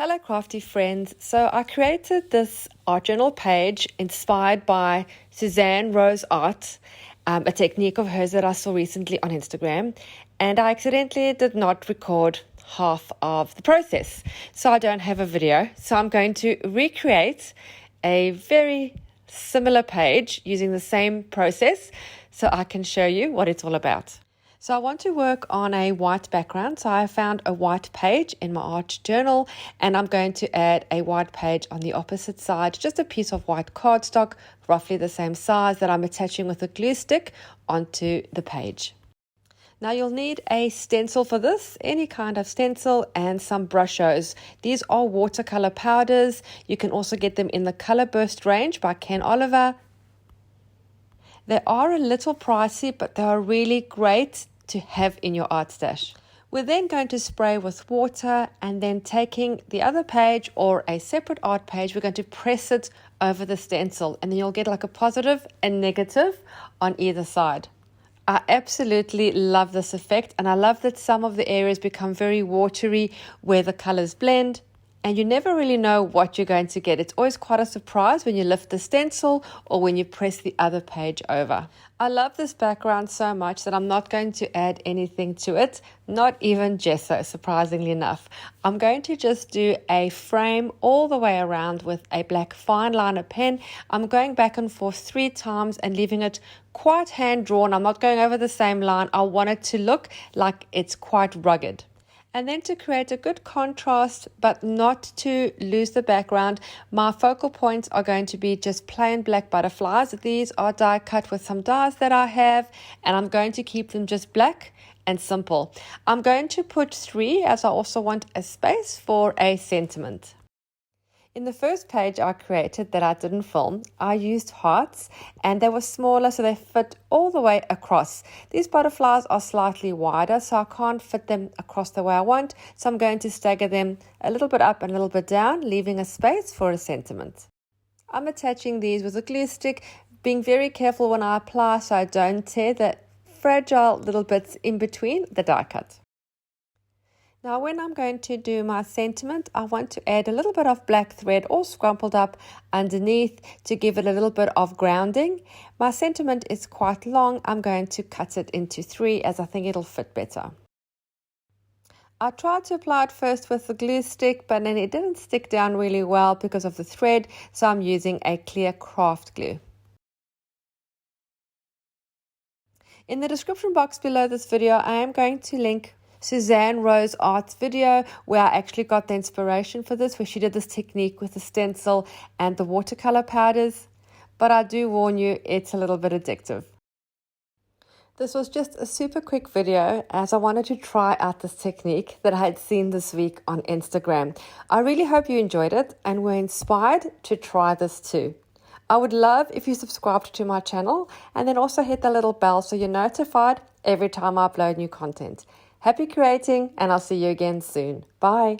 Hello crafty friends. So I created this art journal page inspired by Suzanne Rose Art, a technique of hers that I saw recently on Instagram, and I accidentally did not record half of the process. So I don't have a video. So I'm going to recreate a very similar page using the same process so I can show you what it's all about. So I want to work on a white background. So I found a white page in my art journal and I'm going to add a white page on the opposite side, just a piece of white cardstock, roughly the same size, that I'm attaching with a glue stick onto the page. Now you'll need a stencil for this, any kind of stencil, and some Brushos. These are watercolor powders. You can also get them in the Color Burst range by Ken Oliver. They are a little pricey, but they are really great to have in your art stash. We're then going to spray with water, and then taking the other page or a separate art page, we're going to press it over the stencil, and then you'll get like a positive and negative on either side. I absolutely love this effect, and I love that some of the areas become very watery where the colors blend. And you never really know what you're going to get. It's always quite a surprise when you lift the stencil or when you press the other page over. I love this background so much that I'm not going to add anything to it, not even gesso, surprisingly enough. I'm going to just do a frame all the way around with a black fine liner pen. I'm going back and forth 3 times and leaving it quite hand drawn. I'm not going over the same line. I want it to look like it's quite rugged. And then to create a good contrast, but not to lose the background, my focal points are going to be just plain black butterflies. These are die cut with some dies that I have, and I'm going to keep them just black and simple. I'm going to put 3 as I also want a space for a sentiment. In the first page I created that I didn't film, I used hearts, and they were smaller so they fit all the way across. These butterflies are slightly wider, so I can't fit them across the way I want, so I'm going to stagger them a little bit up and a little bit down, leaving a space for a sentiment. I'm attaching these with a glue stick, being very careful when I apply so I don't tear the fragile little bits in between the die cut. Now when I'm going to do my sentiment, I want to add a little bit of black thread all scrumpled up underneath to give it a little bit of grounding. My sentiment is quite long. I'm going to cut it into 3 as I think it'll fit better. I tried to apply it first with the glue stick, but then it didn't stick down really well because of the thread, so I'm using a clear craft glue. In the description box below this video, I am going to link Suzanne Rose Art's video where I actually got the inspiration for this, where she did this technique with the stencil and the watercolor powders. But I do warn you, it's a little bit addictive. This was just a super quick video as I wanted to try out this technique that I had seen this week on Instagram. I really hope you enjoyed it and were inspired to try this too. I would love if you subscribed to my channel and then also hit the little bell so you're notified every time I upload new content. Happy creating, and I'll see you again soon. Bye.